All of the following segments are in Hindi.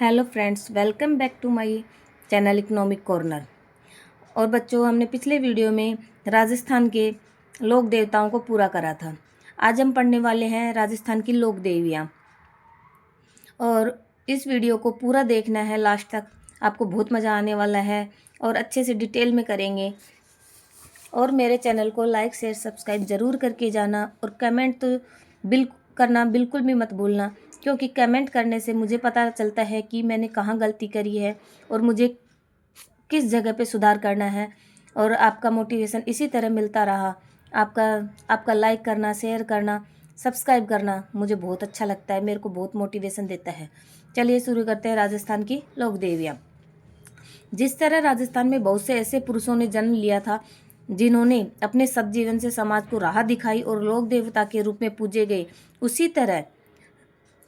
Hello friends, welcome back to my channel economic corner. और बच्चों, हमने पिछले वीडियो में राजस्थान के लोक देवताओं को पूरा करा था। आज हम पढ़ने वाले हैं राजस्थान की लोक देवियाँ। और इस वीडियो को पूरा देखना है लास्ट तक, आपको बहुत मज़ा आने वाला है और अच्छे से डिटेल में करेंगे। और मेरे चैनल को लाइक शेयर सब्सक्राइब ज़रूर करके जाना और कमेंट तो करना बिल्कुल भी मत भूलना, क्योंकि कमेंट करने से मुझे पता चलता है कि मैंने कहाँ गलती करी है और मुझे किस जगह पे सुधार करना है। और आपका मोटिवेशन इसी तरह मिलता रहा। आपका लाइक करना, शेयर करना, सब्सक्राइब करना मुझे बहुत अच्छा लगता है, मेरे को बहुत मोटिवेशन देता है। चलिए शुरू करते हैं राजस्थान की लोक देवियाँ। जिस तरह राजस्थान में बहुत से ऐसे पुरुषों ने जन्म लिया था जिन्होंने अपने सद्जीवन से समाज को राह दिखाई और लोक देवता के रूप में पूजे गए, उसी तरह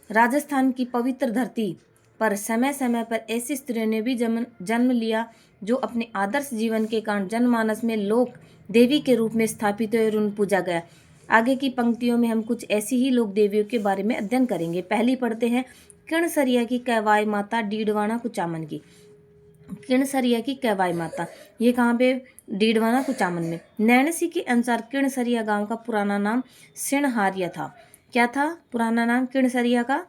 राजस्थान की पवित्र धरती पर समय समय पर ऐसी स्त्रियों ने भी जन्म लिया जो अपने आदर्श जीवन के कारण जनमानस में लोक देवी के रूप में स्थापित हुए और उन पूजा गया। आगे की पंक्तियों में हम कुछ ऐसी ही लोक देवियों के बारे में अध्ययन करेंगे। पहली पढ़ते हैं किणसरिया की कैवाई माता डीडवाना कुचामन की। किणसरिया की कैवाई माता, ये कहाँ पे? डीडवाना कुचामन में। नैणसी के अनुसार किणसरिया गांव का पुराना नाम सिणहारिया था। क्या था पुराना नाम किणसरिया का?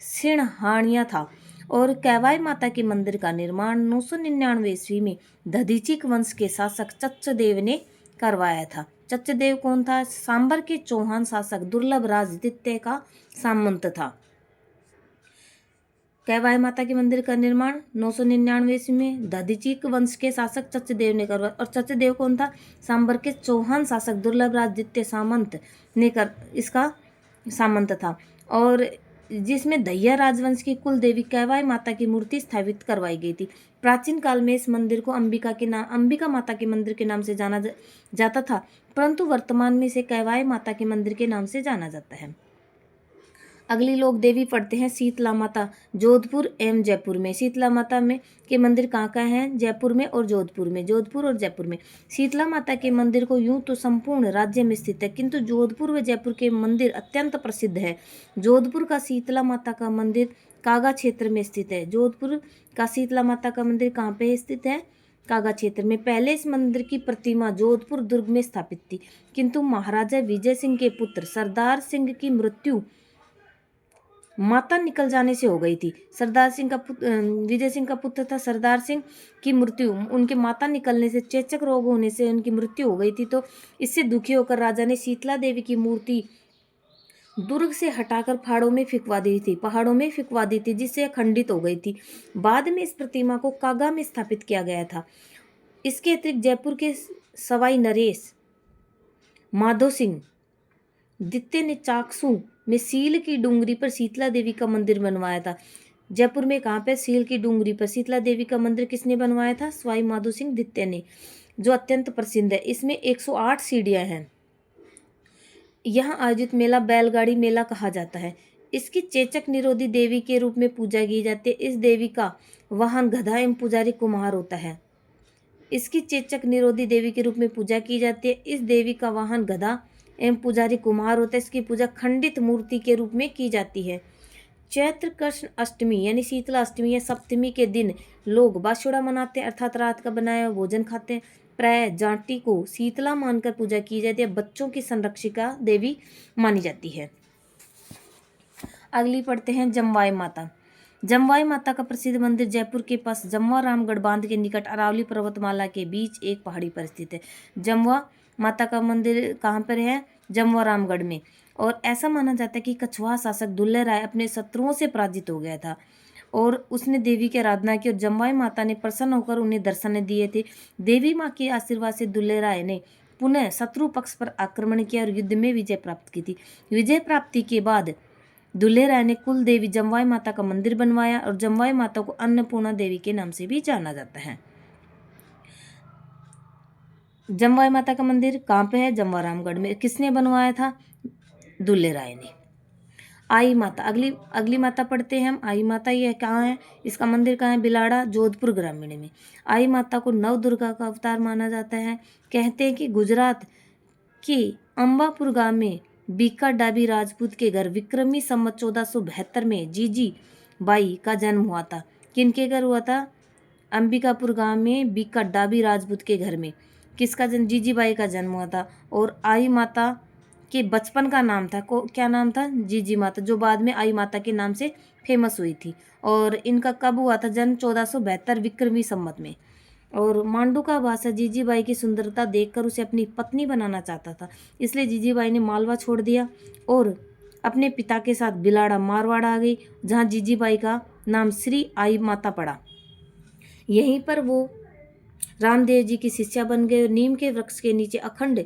सिणहानिया था। और कैवाई माता के मंदिर का निर्माण 999 ईस्वी में दधीचिक वंश के शासक चच्चदेव ने करवाया था। चच्चदेव कौन था? सांबर के चौहान शासक दुर्लभ राज द्वितीय का सामंत था। कैवाई माता के मंदिर का निर्माण 999 ईस्वी में दधीचिक वंश के शासक चच्चदेव ने करवाया। और चच्चदेव कौन था? सांबर के चौहान शासक दुर्लभ राज द्वितीय सामंत ने इसका सामंत था। और जिसमें दहिया राजवंश की कुल देवी कैवाई माता की मूर्ति स्थापित करवाई गई थी। प्राचीन काल में इस मंदिर को अंबिका माता के मंदिर के नाम से जाना जाता था, परंतु वर्तमान में इसे कैवाई माता के मंदिर के नाम से जाना जाता है। अगली लोक देवी पढ़ते हैं शीतला माता, जोधपुर एवं जयपुर में। शीतला माता में के मंदिर कहाँ हैं? जयपुर में और जोधपुर में। जोधपुर और जयपुर में। शीतला माता के मंदिर को यूं तो संपूर्ण राज्य में स्थित है, किंतु जोधपुर व जयपुर के मंदिर अत्यंत प्रसिद्ध है। जोधपुर का शीतला माता का मंदिर कागा क्षेत्र में स्थित है। जोधपुर का शीतला माता का मंदिर कहाँ पे स्थित है? कागा क्षेत्र में। पहले इस मंदिर की प्रतिमा जोधपुर दुर्ग में स्थापित थी, किंतु महाराजा विजय सिंह के पुत्र सरदार सिंह की मृत्यु माता निकल जाने से हो गई थी। विजय सिंह का पुत्र था सरदार सिंह की मृत्यु उनके माता निकलने से, चेचक रोग होने से उनकी मृत्यु हो गई थी। तो इससे दुखी होकर राजा ने शीतला देवी की मूर्ति दुर्ग से हटाकर पहाड़ों में फिकवा दी थी, जिससे खंडित हो गई थी। बाद में इस प्रतिमा को कागा में स्थापित किया गया था। इसके अतिरिक्त जयपुर के सवाई नरेश माधो सिंह द्वितीय ने चाकसू में सील की डूंगरी पर शीतला देवी का मंदिर बनवाया था। जयपुर में कहाँ पे? सील की डूंगरी पर शीतला देवी का मंदिर किसने बनवाया था? सवाई माधो सिंह द्वितीय ने, जो अत्यंत प्रसिद्ध है। इसमें 108 सीढ़ियाँ हैं। यहाँ आयोजित मेला बैलगाड़ी मेला कहा जाता है। इसकी चेचक निरोधी देवी के रूप में पूजा की जाती है। इस देवी का वाहन गधा एवं पुजारी कुम्हार होता है। इसकी चेचक निरोधी देवी के रूप में पूजा की जाती है। इस देवी का वाहन गधा एवं पुजारी कुम्हार होता है। इसकी पूजा खंडित मूर्ति के रूप में की जाती है। चैत्र कृष्ण अष्टमी यानी शीतला अष्टमी या सप्तमी के दिन लोग बाशुड़ा मनाते हैं, अर्थात रात का बनाया हुआ भोजन खाते हैं। प्राय जाटी को शीतला मानकर पूजा की जाती है। बच्चों की संरक्षिका देवी मानी जाती है। अगली पढ़ते हैं जमवाई माता। जमवाई माता का प्रसिद्ध मंदिर जयपुर के पास जमवा रामगढ़ बांध के निकट अरावली पर्वतमाला के बीच एक पहाड़ी पर स्थित है। जमवा माता का मंदिर कहाँ पर है? जमवा रामगढ़ में। और ऐसा माना जाता है कि कछवाहा शासक दुल्लह राय अपने शत्रुओं से पराजित हो गया था और उसने देवी की आराधना की और जमवाई माता ने प्रसन्न होकर उन्हें दर्शन दिए थे। देवी माँ के आशीर्वाद से दुल्लह राय ने पुनः शत्रु पक्ष पर आक्रमण किया और युद्ध में विजय प्राप्त की थी। विजय प्राप्ति के बाद दुल्हे राय ने कुल देवी जमवाई माता का मंदिर बनवाया और जमवाई माता को अन्नपूर्णा देवी के नाम से भी जाना जाता है। जमवाई माता का मंदिर कहाँ पे है? जमवा रामगढ़ में। किसने बनवाया था? दुल्हे राय ने। आई माता, अगली माता पढ़ते हैं हम। आई माता ये कहाँ है? इसका मंदिर कहाँ है? बिलाड़ा, जोधपुर ग्रामीण में। आई माता को नव दुर्गा का अवतार माना जाता है। कहते हैं कि गुजरात के अंबापुर गांव में बीका डाबी राजपूत के घर विक्रमी संवत 1472 में जीजी बाई का जन्म हुआ था। किनके घर हुआ था? अंबिकापुर गांव में बीका डाबी राजपूत के घर में किसका जन्म? जीजीबाई का जन्म हुआ था। और आई माता के बचपन का नाम था क्या नाम था? जीजी माता, जो बाद में आई माता के नाम से फेमस हुई थी। और इनका कब हुआ था जन्म? 1472 विक्रमी संवत में। और मांडू का बादशाह जीजीबाई की सुंदरता देखकर उसे अपनी पत्नी बनाना चाहता था, इसलिए जीजीबाई ने मालवा छोड़ दिया और अपने पिता के साथ बिलाड़ा मारवाड़ आ गई, जहाँ जीजीबाई का नाम श्री आई माता पड़ा। यहीं पर वो रामदेव जी की शिष्या बन गए और नीम के वृक्ष के नीचे अखंड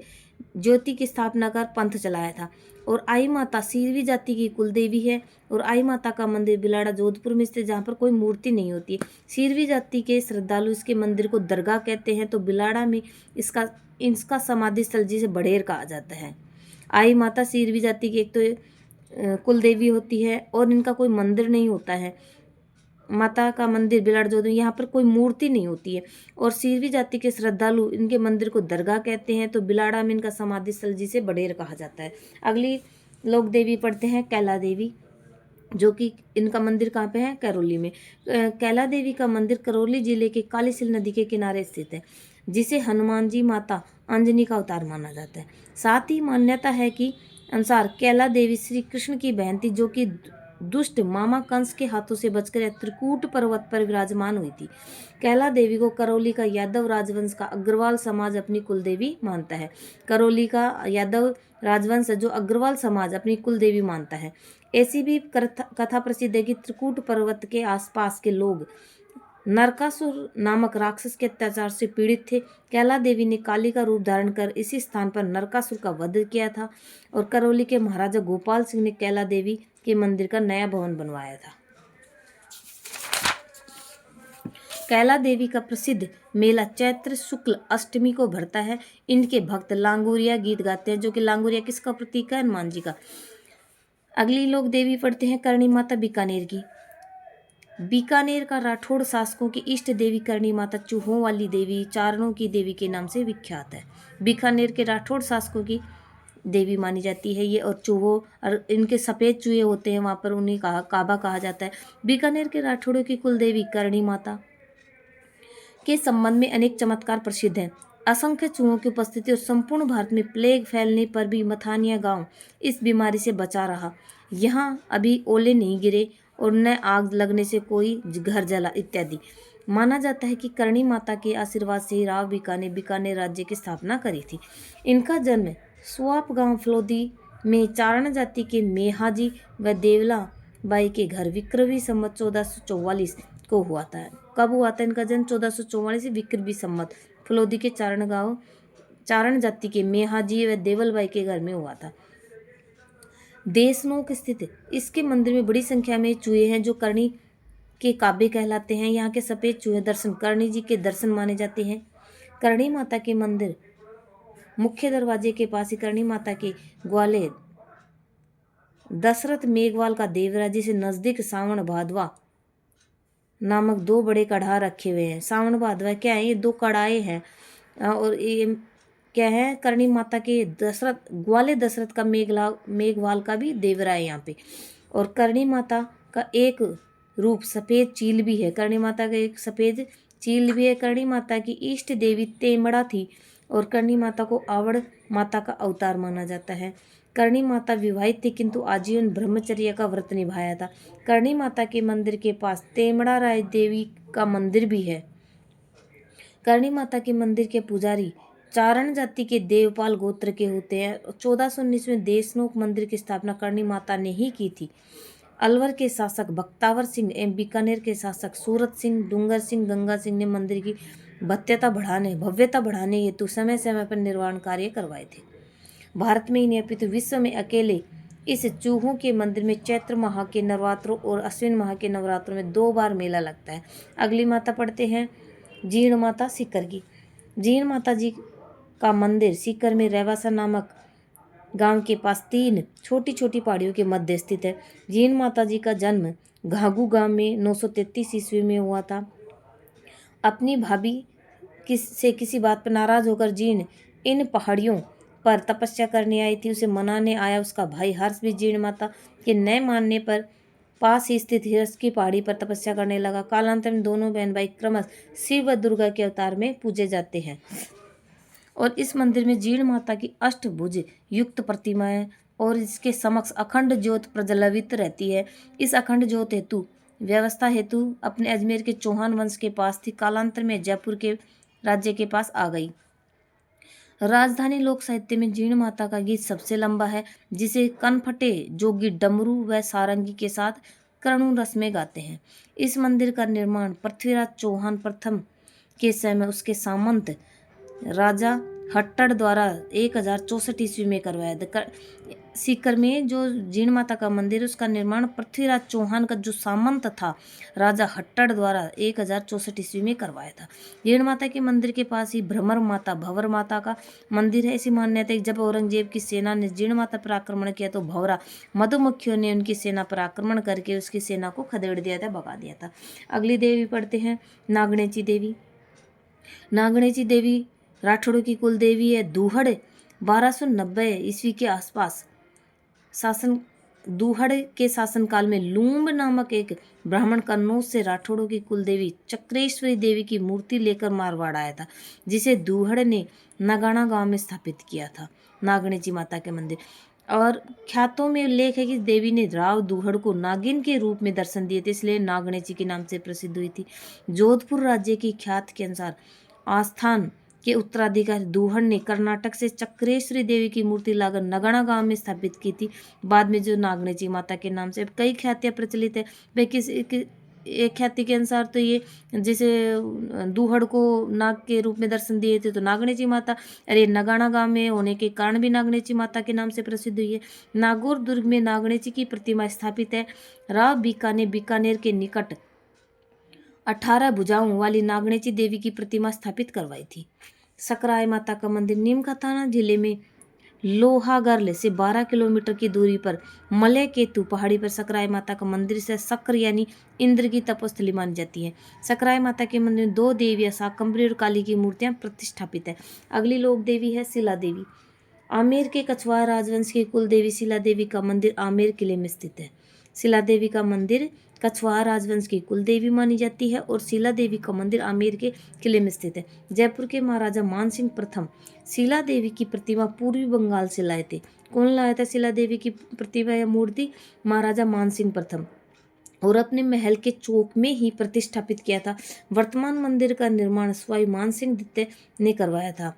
ज्योति की स्थापना कर पंथ चलाया था। और आई माता सीरवी जाति की कुल देवी है और आई माता का मंदिर बिलाड़ा जोधपुर में स्थित, जहाँ पर कोई मूर्ति नहीं होती है। सीरवी जाति के श्रद्धालु इसके मंदिर को दरगाह कहते हैं, तो बिलाड़ा में इसका समाधि स्थल जिसे बड़ेर कहा जाता है। आई माता सीरवी जाति की एक तो कुल देवी होती है और इनका कोई मंदिर नहीं होता है। माता का मंदिर बिलाड़ जोधपुर, यहाँ पर कोई मूर्ति नहीं होती है। और सीरवी जाति के श्रद्धालु इनके मंदिर को दरगाह कहते हैं, तो बिलाड़ा में इनका समाधि स्थल जिसे बड़ेर कहा जाता है। अगली लोक देवी पढ़ते हैं कैला देवी, जो कि इनका मंदिर कहाँ पे है? करौली में। कैला देवी का मंदिर करौली जिले के कालीसिल नदी के किनारे स्थित है, जिसे हनुमान जी माता अंजनी का अवतार माना जाता है। साथ ही मान्यता है कि अनुसार कैला देवी श्री कृष्ण की बहन थी, जो कि दुष्ट मामा कंस के हाथों से बचकर त्रिकूट पर्वत पर विराजमान हुई थी। कैला देवी को करौली का यादव राजवंश का अग्रवाल समाज अपनी कुलदेवी मानता है। करौली का यादव राजवंश जो अग्रवाल समाज अपनी कुलदेवी मानता है। ऐसी भी कथा प्रसिद्ध है कि त्रिकूट पर्वत के आसपास के लोग नरकासुर नामक राक्षस के अत्याचार से पीड़ित थे। कैला देवी ने काली का रूप धारण कर इसी स्थान पर नरकासुर का वध किया था और करौली के महाराजा गोपाल सिंह ने कैला देवी के मंदिर का नया भवन बनवाया था। कैला देवी का प्रसिद्ध मेला चैत्र शुक्ल अष्टमी को भरता है। इनके भक्त लांगुरिया गीत गाते हैं, जो कि लांगुरिया किसका प्रतीक है? हनुमान जी का। अगली लोक देवी पढ़ते हैं करणी माता बीकानेर की। बीकानेर का राठौड़ शासकों की इष्ट देवी करणी माता चूहों वाली देवी, चारणों की देवी के नाम से विख्यात है। बीकानेर के राठौड़ शासकों की देवी मानी जाती है ये, और चूहों और इनके सफ़ेद चूहे होते हैं वहाँ पर, उन्हें काबा कहा जाता है। बीकानेर के राठौड़ों की कुल देवी करणी माता के संबंध में अनेक चमत्कार प्रसिद्ध हैं। असंख्य चूहों की उपस्थिति और संपूर्ण भारत में प्लेग फैलने पर भी मथानिया गांव इस बीमारी से बचा रहा। यहाँ अभी ओले नहीं गिरे और न आग लगने से कोई घर जला इत्यादि। माना जाता है कि करणी माता के आशीर्वाद से ही राव बीकानेर बीकानेर राज्य की स्थापना करी थी। इनका जन्म स्वाप गांव फलोदी में चारण जाति के मेहाजी व देवला बाई के घर विक्रमी संवत 1444 को हुआ था। कब हुआ था इनका जन्म? 1444 विक्रमी संवत फलोदी के चारण जाति के मेहाजी व देवलबाई के घर में हुआ था। देशनोक स्थित इसके मंदिर में बड़ी संख्या में चूहे हैं, जो करणी के काबे कहलाते हैं। यहाँ के सफ़ेद चूहे दर्शन करणी जी के दर्शन माने जाते हैं। करणी माता के मंदिर मुख्य दरवाजे के पास ही करणी माता के ग्वाले दशरथ मेघवाल का देवरा, जिसे नज़दीक सावन भादवा नामक दो बड़े कढ़ा रखे हुए हैं। सावन भादवा क्या है? ये दो कढ़ाए हैं और ये क्या है? करणी माता के ग्वाले दशरथ का मेघवाल का भी देवरा है यहाँ पे। और करणी माता का एक रूप सफ़ेद चील भी है। करणी माता का एक सफ़ेद चील भी है। करणी माता की इष्ट देवी तेमड़ा थी और करणी माता को आवड़ माता का अवतार माना जाता है। करणी माता विवाहित थी किंतु आजीवन ब्रह्मचर्य का व्रत निभाया था। करणी माता के मंदिर के पास तेमड़ा राय देवी का मंदिर भी है। करणी माता के मंदिर के पुजारी चारण जाति के देवपाल गोत्र के होते हैं। 1419 में देशनोक मंदिर की स्थापना करणी माता ने ही की थी। अलवर के शासक बख्तावर सिंह एवं बीकानेर के शासक सूरत सिंह, डूंगर सिंह, गंगा सिंह ने मंदिर की भव्यता बढ़ाने हेतु समय समय पर निर्माण कार्य करवाए थे। भारत में ही नहीं अपितु विश्व में अकेले इस चूहों के मंदिर में चैत्र माह के नवरात्रों और अश्विन माह के नवरात्रों में 2 बार मेला लगता है। अगली माता पढ़ते हैं जीण माता सीकर की। जीण माता जी का मंदिर सीकर में रेवासा नामक गांव के पास 3 छोटी छोटी पहाड़ियों के मध्य स्थित है। जीण माता जी का जन्म घाघू गांव में 933 ईस्वी में हुआ था। अपनी भाभी से किसी बात पर नाराज होकर जीण इन पहाड़ियों पर तपस्या करने आई थी। उसे मनाने आया उसका भाई हर्ष भी जीण माता के न मानने पर पास ही स्थित हिरस की पहाड़ी पर तपस्या करने लगा। कालांतर में दोनों बहन भाई क्रमश शिव व दुर्गा के अवतार में पूजे जाते हैं और इस मंदिर में जीण माता की अष्टभुज युक्त प्रतिमा है और इसके समक्ष अखंड ज्योत प्रज्वलित रहती है। इस अखंड ज्योत हेतु व्यवस्था हेतु अपने अजमेर के चौहान वंश के पास थी, कालांतर में जयपुर के राज्य के पास आ गई। राजधानी लोक साहित्य में जीण माता का गीत सबसे लंबा है, जिसे कनफटे जोगी डमरू व सारंगी के साथ करुण रस में गाते हैं। इस मंदिर का निर्माण पृथ्वीराज चौहान प्रथम के समय उसके सामंत राजा हट्टड़ द्वारा 1064 ईस्वी में करवाया था। सीकर में जो जीण माता का मंदिर है उसका निर्माण पृथ्वीराज चौहान का जो सामंत था राजा हट्टड़ द्वारा 1064 ईस्वी में करवाया था। जीण माता के मंदिर के पास ही भ्रमर माता भंवर माता का मंदिर है। ऐसी मान्यता है कि जब औरंगजेब की सेना ने जीण माता पर आक्रमण किया तो भंवरा मधुमक्खियों ने उनकी सेना पर आक्रमण करके उसकी सेना को खदेड़ दिया था, भगा दिया था। अगली देवी पढ़ते हैं नागणेची देवी। नागणेची देवी राठौड़ों की कुल देवी है। दूहड़ 1290 ईस्वी के आसपास शासन दूहड़ के शासनकाल में लूम्ब नामक एक ब्राह्मण कन्नौज से राठौड़ों की कुल देवी चक्रेश्वरी देवी की मूर्ति लेकर मारवाड़ आया था, जिसे दूहड़ ने नगाना गांव में स्थापित किया था। नागणेची माता के मंदिर और ख्यातों में उल्लेख है कि देवी ने राव दूहड़ को नागिन के रूप में दर्शन दिए थे, इसलिए नागणेची के नाम से प्रसिद्ध हुई थी। जोधपुर राज्य की ख्यात के अनुसार आस्थान के उत्तराधिकारी दूहड़ ने कर्नाटक से चक्रेश्वरी देवी की मूर्ति लाकर नगाना गांव में स्थापित की थी। बाद में जो नागणेची माता के नाम से कई ख्यातियाँ प्रचलित है। एक ख्याति के अनुसार तो ये जैसे दूहड़ को नाग के रूप में दर्शन दिए थे तो नागणेची माता, अरे नगाना गांव में होने के कारण भी नागणेची माता के नाम से प्रसिद्ध हुई है। नागौर दुर्ग में नागणेची की प्रतिमा स्थापित है। राव बीका ने बीकानेर के निकट 18 भुजाओं वाली नागणेची देवी की प्रतिमा स्थापित करवाई थी। सकराय माता का मंदिर नीम का थाना जिले में लोहागर्ल से 12 किलोमीटर की दूरी पर मलय केतु पहाड़ी पर सकराय माता का मंदिर से सक्र यानी इंद्र की तपोस्थली मानी जाती है। सकराय माता के मंदिर में 2 देवियां शाकंभरी और काली की मूर्तियां प्रतिष्ठापित है। अगली लोक देवी है शिला देवी। आमेर के कछवाहा राजवंश की कुल देवी शिला देवी का मंदिर आमेर किले में स्थित है। शिला देवी का मंदिर कछवाहा राजवंश की कुल देवी मानी जाती है और शिला देवी का मंदिर आमेर के किले में स्थित है। जयपुर के महाराजा मानसिंह प्रथम शिला देवी की प्रतिमा पूर्वी बंगाल से लाए थे। कौन लाया था शिला देवी की प्रतिमा या मूर्ति? महाराजा मानसिंह प्रथम, और अपने महल के चौक में ही प्रतिष्ठापित किया था। वर्तमान मंदिर का निर्माण स्वाई मानसिंह द्वितीय ने करवाया था।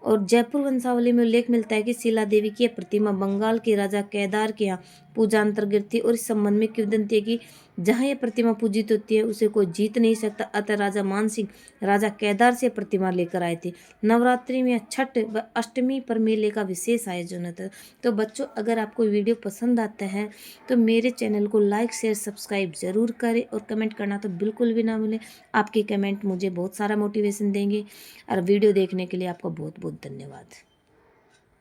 और जयपुर वंशावली में उल्लेख मिलता है कि शिला देवी की यह प्रतिमा बंगाल के राजा केदार के यहाँ पूजा अंतर्गत थी और इस संबंध में किंवदंती है कि जहाँ यह प्रतिमा पूजित होती है उसे कोई जीत नहीं सकता। अतः राजा मानसिंह राजा केदार से प्रतिमा लेकर आए थे। नवरात्रि में छठ व अष्टमी पर मेले का विशेष आयोजन होता है। तो बच्चों, अगर आपको वीडियो पसंद आता है तो मेरे चैनल को लाइक शेयर सब्सक्राइब जरूर करें और कमेंट करना तो बिल्कुल भी ना भूलें। आपके कमेंट मुझे बहुत सारा मोटिवेशन देंगे और वीडियो देखने के लिए आपका बहुत बहुत धन्यवाद।